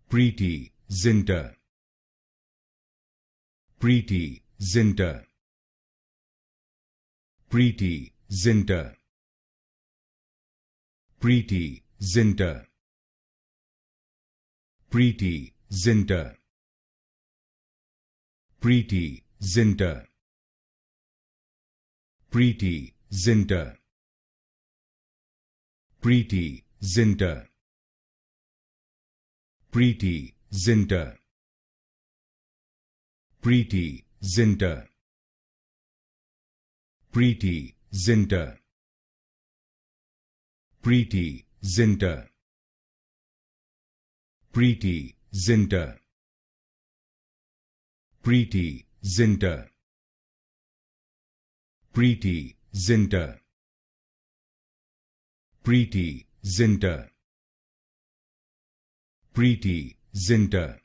Preity Zinta. Preity Zinta. Preity Zinta. Preity Zinta. Preity Zinta. Preity Zinta. Preity Zinta. Preity Zinta. Preity Zinta. Preity Zinta. Preity Zinta. Preity Zinta. Preity Zinta. Preity Zinta. Preity Zinta. Preity Zinta. Preity Zinta.